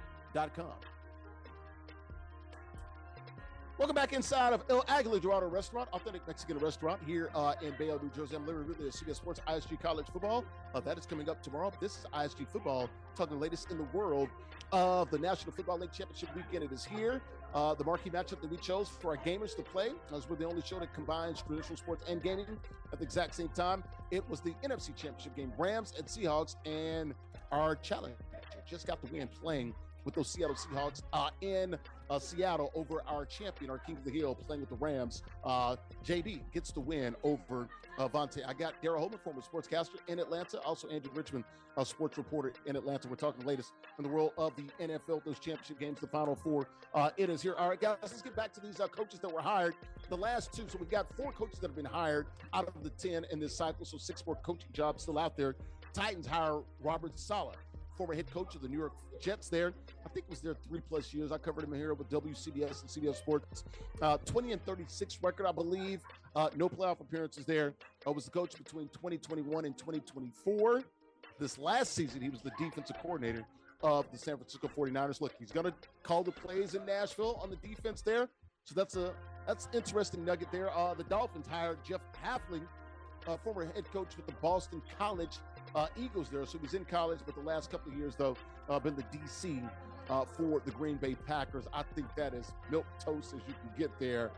Welcome back inside of El Aguila Dorado Restaurant, authentic Mexican restaurant here in Bayonne, New Jersey. I'm Larry Ridley of CBS Sports ISG College Football. That is coming up tomorrow. This is ISG Football, talking the latest in the world of the National Football League Championship weekend. It is here. The marquee matchup that we chose for our gamers to play, as we're the only show that combines traditional sports and gaming at the exact same time. It was the NFC Championship game, Rams and Seahawks, and our challenger just got the win playing with those Seattle Seahawks in Seattle over our champion, our King of the Hill, playing with the Rams. JB gets the win over Vonte. I got Daryl Holman, former sportscaster in Atlanta, also Andrew Richmond, a sports reporter in Atlanta. We're talking the latest in the world of the NFL, those championship games, the Final Four. It is here. All right, guys, let's get back to these coaches that were hired. The last 2, so we've got 4 coaches that have been hired out of the 10 in this cycle, so 6 more coaching jobs still out there. Titans hire Robert Saleh former head coach of the New York Jets there. I think was there 3+ years. I covered him here with WCBS and CBS Sports. 20-36 record, I believe. No playoff appearances there. Was the coach between 2021 and 2024. This last season, he was the defensive coordinator of the San Francisco 49ers. Look, he's going to call the plays in Nashville on the defense there. So that's interesting nugget there. The Dolphins hired Jeff Hafley, former head coach with the Boston College Eagles there. So he was in college, but the last couple of years, though, been the DC for the Green Bay Packers. I think that is milquetoast as you can get there.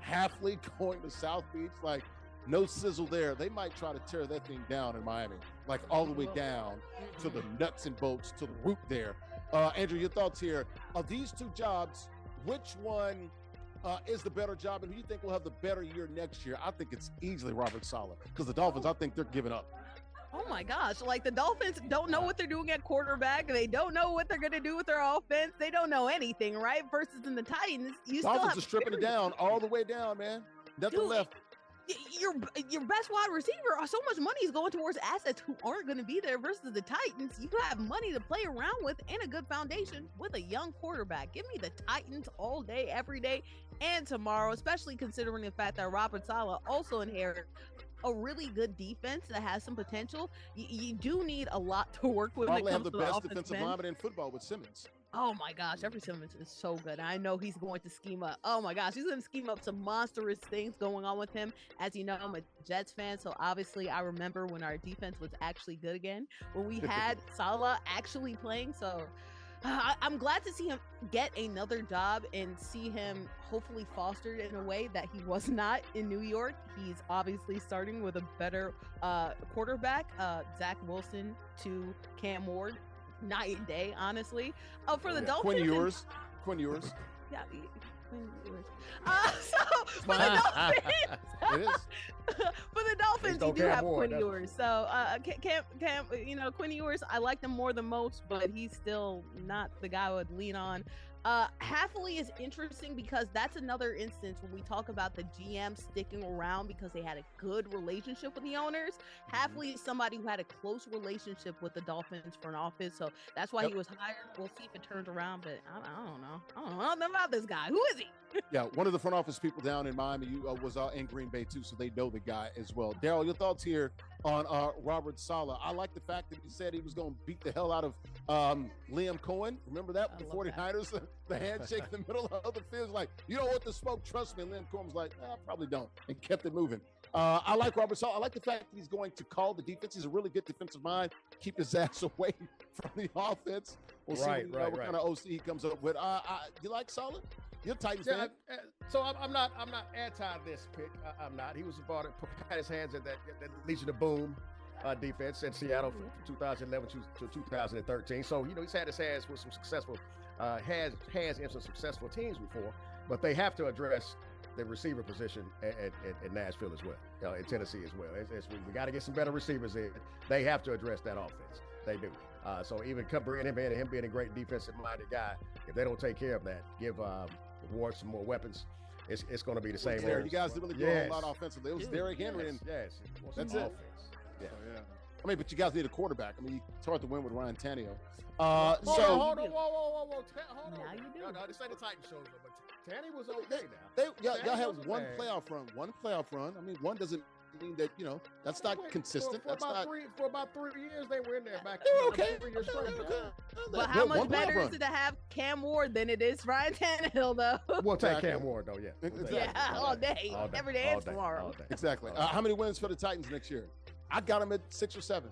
Hafley going to South Beach, like no sizzle there. They might try to tear that thing down in Miami, like all the way down to the nuts and bolts, to the root there. Andrew, your thoughts here. Of these two jobs, which one is the better job, and who do you think will have the better year next year? I think it's easily Robert Saleh, because the Dolphins, I think they're giving up. Oh my gosh, like the Dolphins don't know what they're doing at quarterback. They don't know what they're going to do with their offense. They don't know anything, right? Versus in the Titans, Dolphins are stripping it down all the way down, man. Nothing left. Your best wide receiver, so much money is going towards assets who aren't going to be there. Versus the Titans, you have money to play around with and a good foundation with a young quarterback. Give me the Titans all day, every day, and tomorrow, especially considering the fact that Robert Saleh also inherited a really good defense that has some potential. You do need a lot to work with. Probably have the best defensive lineman in football with Simmons. Oh my gosh, Jeffrey Simmons is so good. I know he's going to scheme up. Oh my gosh, he's going to scheme up some monstrous things going on with him. As you know, I'm a Jets fan, so obviously I remember when our defense was actually good again, when we had Saleh actually playing. So I'm glad to see him get another job and see him hopefully fostered in a way that he was not in New York. He's obviously starting with a better quarterback, Zach Wilson to Cam Ward. Night and day, honestly. For the Dolphins. Quinn Ewers. Yeah, Quinn Ewers. So for the Dolphins, it is. For the Dolphins, you do have Quinn Ewers. So Cam, Quinn Ewers, I like him more than most, but he's still not the guy I would lean on. Hafley is interesting because that's another instance when we talk about the GM sticking around because they had a good relationship with the owners. Hafley is somebody who had a close relationship with the Dolphins front office, so that's why he was hired. We'll see if it turns around, but I don't know. I don't know nothing about this guy. Who is he? Yeah, one of the front office people down in Miami was in Green Bay too, so they know the guy as well. Daryl, your thoughts here on Robert Saleh? I like the fact that he said he was going to beat the hell out of Liam Cohen. Remember that? The 49ers, the handshake in the middle of the field, like, you don't want the smoke, trust me. And Liam Cohen was like, I probably don't, and kept it moving. I like Robert Saleh. I like the fact that he's going to call the defense. He's a really good defensive mind. Keep his ass away from the offense. We'll see what kind of OC he comes up with. You like Saleh? You're a Titans fan. So I'm not anti this pick. I'm not. He was about to pat his hands at that Legion of Boom defense in Seattle from 2011 to 2013. So he's had his hands with some successful hands in some successful teams before, but they have to address the receiver position at Nashville as well, in Tennessee as well. We got to get some better receivers in. They have to address that offense. They do. So even bringing him in and him being a great defensive-minded guy, if they don't take care of that, give Ward some more weapons, it's going to be the same. You guys didn't really do a lot offensively. It was Derrick Henry. Yes. That's it. Offense. Yeah. I mean, but you guys need a quarterback. I mean, it's hard to win with Ryan Tannehill. Hold on. Now you do. No, this ain't the Titans show, but Tanny was okay now. Y'all had one playoff run. I mean, one doesn't mean that, that's not consistent. For about 3 years, they were in there back. They were okay. 3 years straight. But how much better is it to have Cam Ward than it is Ryan Tannehill, though? We'll take Cam Ward, though, yeah. Exactly. Yeah, all day. Every day and tomorrow. Exactly. How many wins for the Titans next year? I got them at 6 or 7.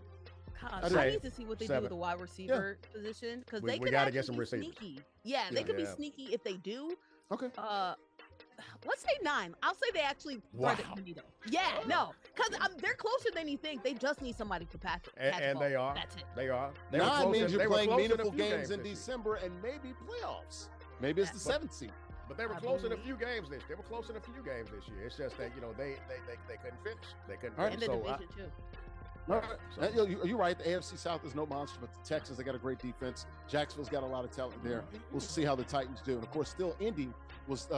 Gosh, I need to see what they do with the wide receiver position, because they could gotta get some receivers. Sneaky. Yeah, they could be sneaky if they do. Okay. Let's say 9. I'll say they actually run it Benito. Yeah, no, because they're closer than you think. They just need somebody to pass it. And they are. That's it. They are. 9 means you're playing meaningful games in December and maybe playoffs. Maybe it's the 7th seed. But they were close in a few games this year. It's just that they couldn't finish. They couldn't finish. And the division too. All right. You're right. The AFC South is no monster, but the Texans, they got a great defense. Jacksonville's got a lot of talent there. We'll see how the Titans do. And, of course, still Indy is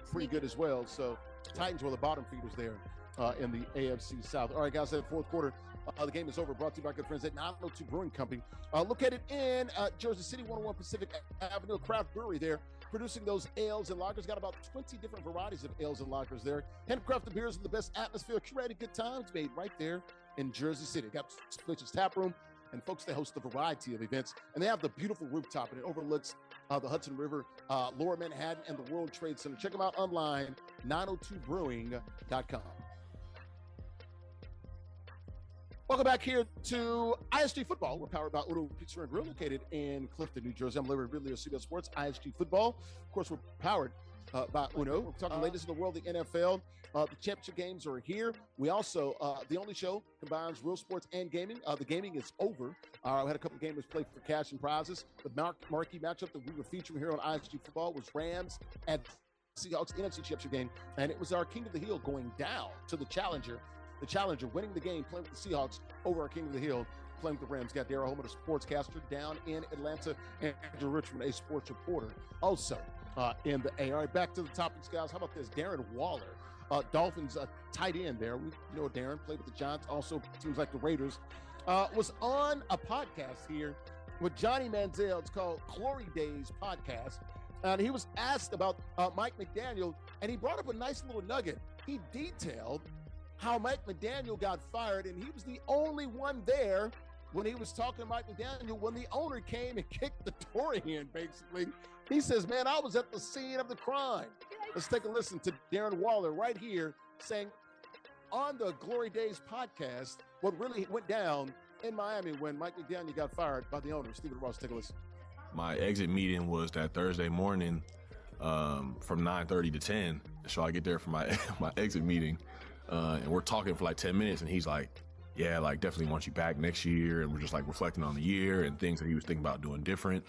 pretty good as well. So Titans were the bottom feeders there in the AFC South. All right, guys, that fourth quarter The game is over. Brought to you by good friends at 902 Brewing Company, located in Jersey City, 101 Pacific Avenue, a craft brewery there, producing those ales and lagers. Got about 20 different varieties of ales and lagers there. Handcrafted beers in the best atmosphere, curated good times made right there in Jersey City. Got Splitch's Tap Room, and folks, they host a variety of events, and they have the beautiful rooftop, and it overlooks the Hudson River, Lower Manhattan, and the World Trade Center. Check them out online, 902brewing.com. Welcome back here to ISG Football. We're powered by Uno Pizza and Grill, located in Clifton, New Jersey. I'm Larry Ridley of CBS Sports, ISG Football. Of course, we're powered by Uno. We're talking the latest in the world, the NFL. The championship games are here. We also, the only show combines real sports and gaming. The gaming is over. We had a couple of gamers play for cash and prizes. The marquee matchup that we were featuring here on ISG Football was Rams at Seahawks NFC Championship game, and it was our King of the Hill going down to the Challenger. The Challenger winning the game, playing with the Seahawks over our King of the Hill, playing with the Rams. Got Daryl, Holman, a sportscaster down in Atlanta, and Andrea Richmond, a sports reporter, also in the A. All right, back to the topics, guys. How about this? Darren Waller, Dolphins tight end there. We know Darren, played with the Giants, also seems like the Raiders, was on a podcast here with Johnny Manziel. It's called Glory Days Podcast. And he was asked about Mike McDaniel, and he brought up a nice little nugget. He detailed how Mike McDaniel got fired, and he was the only one there when he was talking to Mike McDaniel when the owner came and kicked the door in, basically. He says, man, I was at the scene of the crime. Let's take a listen to Darren Waller right here saying on the Glory Days podcast what really went down in Miami when Mike McDaniel got fired by the owner. Stephen Ross, take a listen. My exit meeting was that Thursday morning from 9:30 to 10. So I get there for my exit meeting. And we're talking for like 10 minutes, and he's like, yeah, like definitely want you back next year. And we're just like reflecting on the year and things that he was thinking about doing different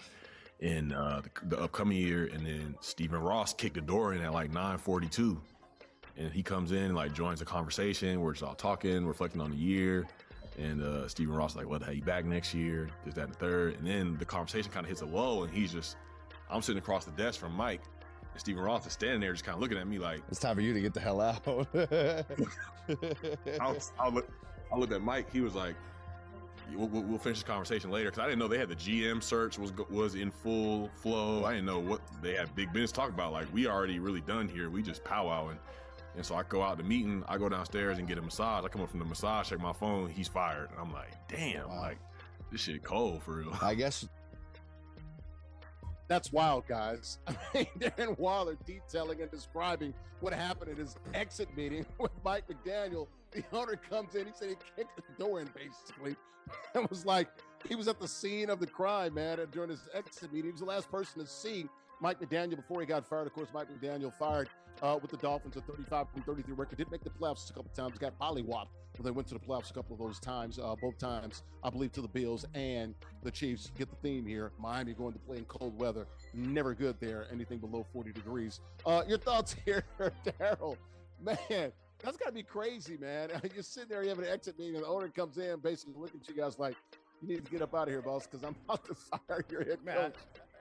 in the upcoming year. And then Stephen Ross kicked the door in at like 9:42. And he comes in and like joins the conversation. We're just all talking, reflecting on the year. And Stephen Ross like, well, hey, you back next year? This, that, and the third. And then the conversation kind of hits a lull, and I'm sitting across the desk from Mike. And Stephen Ross is standing there just kind of looking at me like, it's time for you to get the hell out. I looked at Mike. He was like, we'll finish this conversation later. Because I didn't know they had the GM search was in full flow. I didn't know what they had big business talk about. Like, we already really done here. We just powwowing. And so I go out the meeting. I go downstairs and get a massage. I come up from the massage, check my phone. He's fired. And I'm like, damn, wow. Like, this shit cold for real. I guess. That's wild, guys. I mean, Darren Waller detailing and describing what happened at his exit meeting with Mike McDaniel. The owner comes in. He said he kicked the door in, basically. It was like he was at the scene of the crime, man. And during his exit meeting, he was the last person to see Mike McDaniel before he got fired. Of course, Mike McDaniel fired with the Dolphins, a 35-33 record. Did make the playoffs a couple times. Got pollywopped when they went to the playoffs a couple of those times. Both times, I believe, to the Bills and the Chiefs. Get the theme here. Miami going to play in cold weather. Never good there. Anything below 40 degrees. Your thoughts here, Daryl? Man, that's got to be crazy, man. You're sitting there, you have an exit meeting, and the owner comes in, basically looking at you guys like, you need to get up out of here, boss, because I'm about to fire your head coach.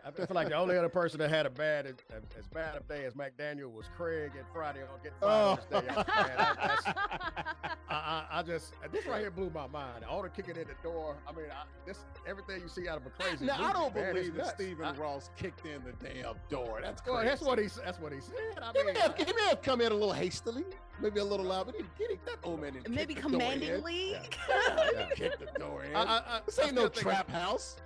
I feel like the only other person that had as bad a day as McDaniel was Craig at Friday on Getting Fired this day. This right here blew my mind. The owner kicking in the door. I mean, everything you see out of a crazy now, movie, I don't man, believe that Stephen Ross kicked in the damn door. That's crazy. Well, that's what he said. He may have come in a little hastily, maybe a little loud, but he didn't get that old man in. Maybe commandingly. Yeah. Kick the door in. This ain't no trap house.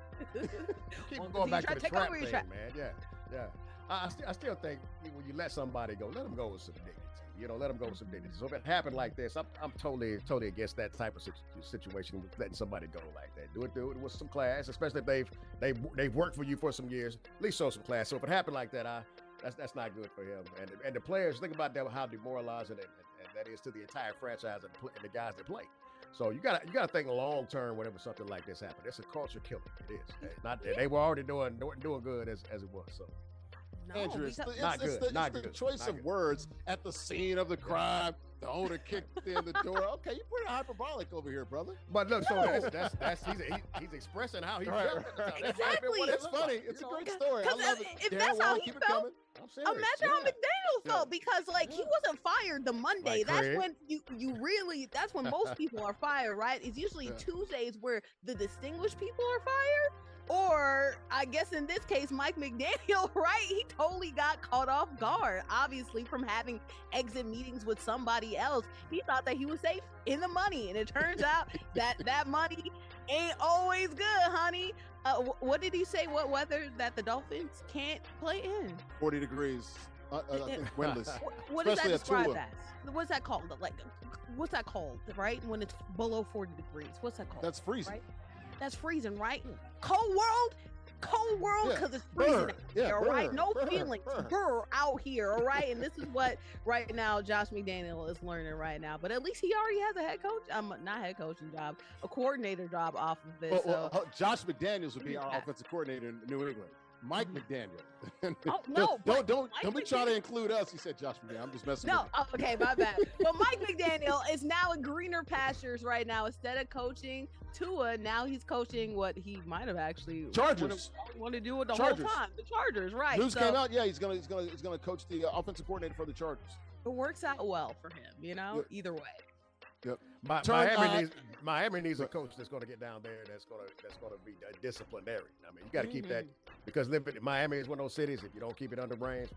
Keep going back to the trap thing, man. Yeah. I still think when you let somebody go, let them go with some dignity. Let them go with some dignity. So if it happened like this, I'm totally against that type of situation with letting somebody go like that. Do it with some class, especially if they've worked for you for some years. At least show some class. So if it happened like that, that's not good for him. And the players, think about that, how demoralizing and that is to the entire franchise and the guys that play. So you gotta think long term whenever something like this happens. It's a culture killer. It is. They were already doing good as it was. So. No, Andrea, it's the choice of words at the scene of the crime. The owner kicked in the door. Okay, you're pretty hyperbolic over here, brother. But look, so that's he's expressing how he felt. Exactly. It's funny. It's a great story. I love it. If that's how he felt, imagine how McDaniel though, because like he wasn't fired the Monday. Like that's Craig. when you really. That's when most people are fired, right? It's usually Tuesdays where the distinguished people are fired. Or I guess in this case, Mike McDaniel, right? He totally got caught off guard, obviously, from having exit meetings with somebody else. He thought that he was safe in the money, and it turns out that money ain't always good, honey. What did he say? What weather that the Dolphins can't play in? 40 degrees. I think windless. What is that described as? What's that called? Like, what's that called? Right when it's below 40 degrees. What's that called? That's freezing. Right? That's freezing, right? Cold world, because it's freezing out here, right? No feelings, out here, all right? And this is what right now Josh McDaniel is learning right now. But at least he already has a head coach, not head coaching job, a coordinator job off of this. Josh McDaniels would be our offensive coordinator in New England. Mike McDaniel. Oh no! Don't be trying to include us. He said Josh McDaniel. I'm just messing with you. Oh, okay, my bad. But Mike McDaniel is now in greener pastures right now. Instead of coaching Tua, now he's coaching what he might have actually Chargers. want to do it the whole time. The Chargers, right? News came out. Yeah, he's gonna coach the offensive coordinator for the Chargers. It works out well for him, either way. Yep. Miami needs a coach that's going to get down there. That's going to be a disciplinarian. I mean, you got to keep that, because Miami is one of those cities. If you don't keep it under reins,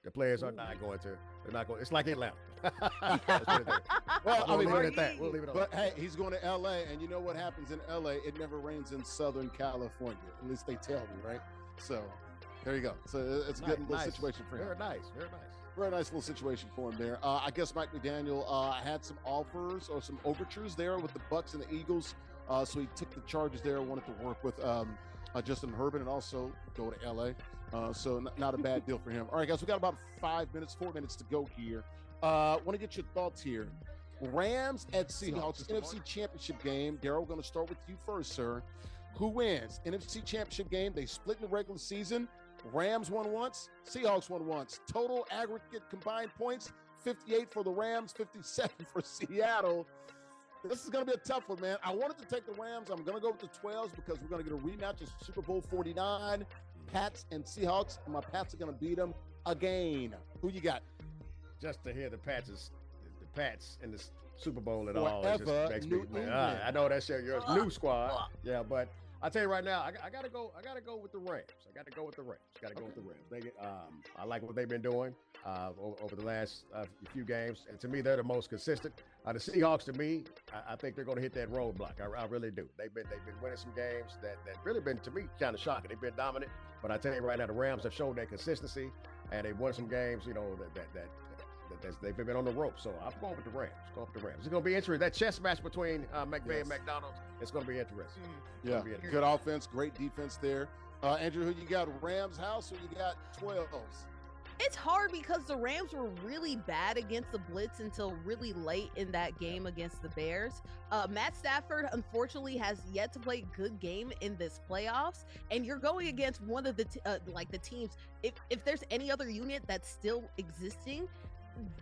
the players are not going to. They're not going. It's like Atlanta. Well, we'll leave it at that. We'll leave it on. But hey, he's going to L.A. and you know what happens in L.A. It never rains in Southern California. At least they tell me, right? So there you go. So it's a good little situation for him. Very nice. Very nice little situation for him there. I guess Mike McDaniel had some offers or some overtures there with the Bucs and the Eagles. So he took the Chargers there, wanted to work with Justin Herbert and also go to L.A. So not a bad deal for him. All right, guys, we got about 4 minutes to go here. Want to get your thoughts here. Rams at Seahawks, NFC Championship game. Daryl, we're going to start with you first, sir. Who wins? NFC Championship game. They split in the regular season. Rams won once, Seahawks won once. Total aggregate combined points, 58 for the Rams, 57 for Seattle. This is going to be a tough one, man. I wanted to take the Rams. I'm going to go with the 12s because we're going to get a rematch of Super Bowl 49. Pats and Seahawks, and my Pats are going to beat them again. Who you got? Just to hear the Pats in the Super Bowl at all, it just makes me. I know that's your new squad. Yeah, but I tell you right now, I gotta go with the Rams. I like what they've been doing over the last few games, and to me, they're the most consistent. The Seahawks, to me, I think they're going to hit that roadblock. I really do. They've been winning some games that really been, to me, kind of shocking. They've been dominant, but I tell you right now, the Rams have shown their consistency, and they've won some games. That they've been on the rope. So I'm going with the Rams. It's going to be interesting. That chess match between McVay and McDonald, it's going to be interesting. Yeah, good offense, great defense there. Andrew, who you got, Rams house or you got 12s? It's hard because the Rams were really bad against the blitz until really late in that game against the Bears. Matt Stafford, unfortunately, has yet to play a good game in this playoffs, and you're going against one of the teams. If there's any other unit that's still existing,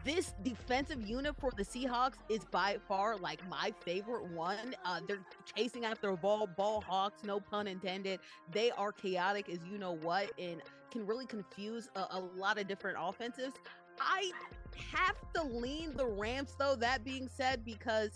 this defensive unit for the Seahawks is by far like my favorite one. They're chasing after a ball hawks, no pun intended. They are chaotic as you know what, and can really confuse a lot of different offensives. I have to lean the Rams though, that being said, because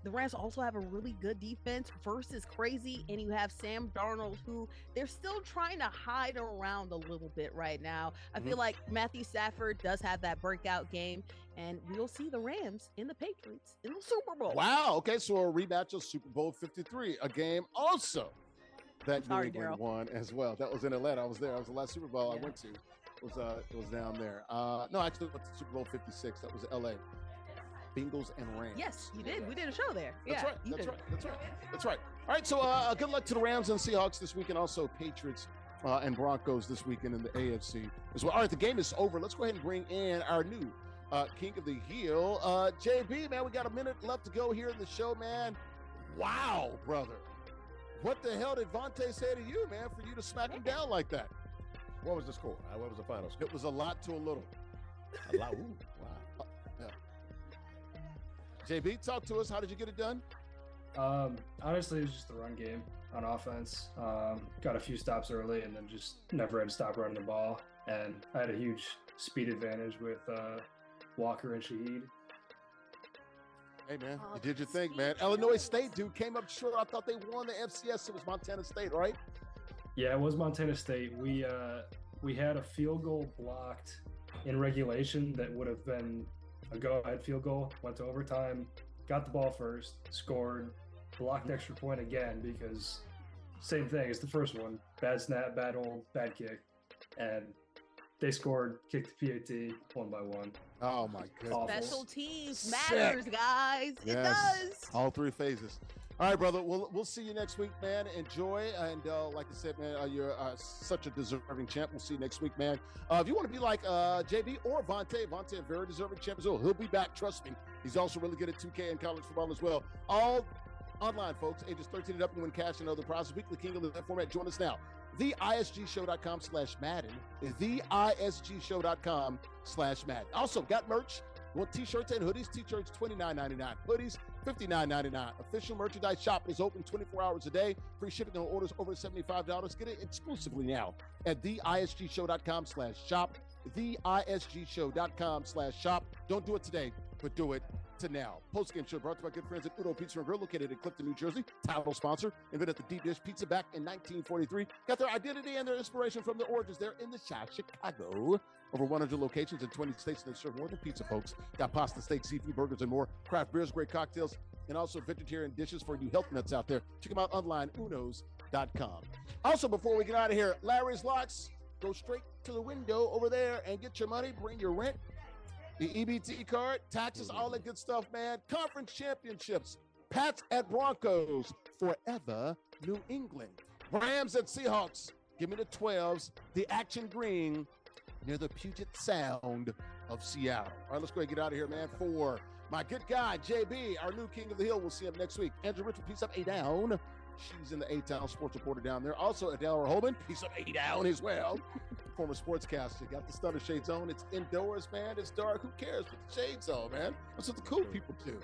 the Rams also have a really good defense versus crazy, and you have Sam Darnold, who they're still trying to hide around a little bit right now. I feel like Matthew Stafford does have that breakout game, and we'll see the Rams in the Patriots in the Super Bowl. Wow. Okay, so a rematch of Super Bowl 53, a game also that New England won as well. That was in Atlanta. I was there. That was the last Super Bowl I went to. It was down there. No, actually, it was Super Bowl 56. That was L.A. Bengals and Rams. Yes, you did. We did a show there. That's right. All right, so good luck to the Rams and Seahawks this weekend. Also, Patriots and Broncos this weekend in the AFC as well. All right, the game is over. Let's go ahead and bring in our new King of the Hill. JB, man, we got a minute left to go here in the show, man. Wow, brother. What the hell did Vonte say to you, man, for you to smack him down like that? What was the score? What was the final score? It was a lot to a little. A lot? Ooh, wow. JB, talk to us. How did you get it done? Honestly, it was just the run game on offense. Got a few stops early and then just never had to stop running the ball. And I had a huge speed advantage with Walker and Shaheed. Hey, man, you did your thing, man. Illinois State, dude, came up short. I thought they won the FCS. It was Montana State, right? Yeah, it was Montana State. We had a field goal blocked in regulation that would have been a go-ahead field goal. Went to overtime, got the ball first, scored, blocked extra point again because same thing as the first one. Bad snap, bad hold, bad kick. And they scored, kicked the PAT, 1 by 1. Oh, my goodness. Special teams matters, guys. Yes. It does. All 3 phases. All right, brother. We'll see you next week, man. Enjoy. And like I said, man, you're such a deserving champ. We'll see you next week, man. If you want to be like JB or Vonte, a very deserving champ as well. He'll be back. Trust me. He's also really good at 2K and college football as well. All online, folks. Ages 13 and up and win cash and other prizes. Weekly King of the format. Join us now. TheISGShow.com/Madden. TheISGShow.com/Madden. Also, got merch. You want t-shirts and hoodies? T-shirts $29.99. Hoodies $59.99. Official merchandise shop is open 24 hours a day. Free shipping on orders over $75. Get it exclusively now at theisgshow.com/shop. Theisgshow.com/shop. Don't do it today, but do it to now. Post-game show brought to you by good friends at Udo Pizza and Grill, located in Clifton, New Jersey. Title sponsor. Invented the deep dish pizza back in 1943. Got their identity and their inspiration from their origins there in the Chi, Chicago. Over 100 locations in 20 states, and they serve more than pizza, folks. Got pasta, steak, seafood, burgers, and more. Craft beers, great cocktails, and also vegetarian dishes for you health nuts out there. Check them out online, unos.com. Also, before we get out of here, Larry's Locks. Go straight to the window over there and get your money. Bring your rent, the EBT card, taxes, all that good stuff, man. Conference championships. Pats at Broncos. Forever New England. Rams at Seahawks. Give me the 12s. The Action Green near the Puget Sound of Seattle. All right, let's go ahead and get out of here, man. For my good guy, JB, our new king of the hill. We'll see him next week. Andrea Richmond, piece up, A down. She's in the A-Town sports reporter down there. Also, Daryl Holman, piece up, A down as well. Former sportscaster. Got the stunner shades on. It's indoors, man. It's dark. Who cares with the shades on, man? That's what the cool people do.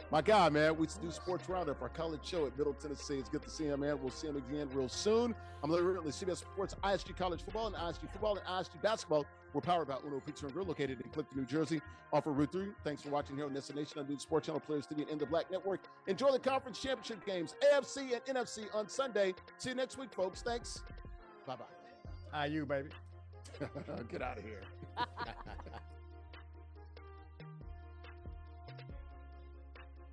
My guy, man, we do Sports Roundup, our college show at Middle Tennessee. It's good to see him, man. We'll see him again real soon. I'm literally CBS Sports, ISG College Football, and ISG Football, and ISG Basketball. We're powered by Uno Pizza and Grill, located in Clifton, New Jersey, off of Route 3. Thanks for watching here on NESN Nation, on the Sports Channel, Players TV, and in the Black Network. Enjoy the conference championship games, AFC and NFC on Sunday. See you next week, folks. Thanks. Bye-bye. You, baby. Get out of here.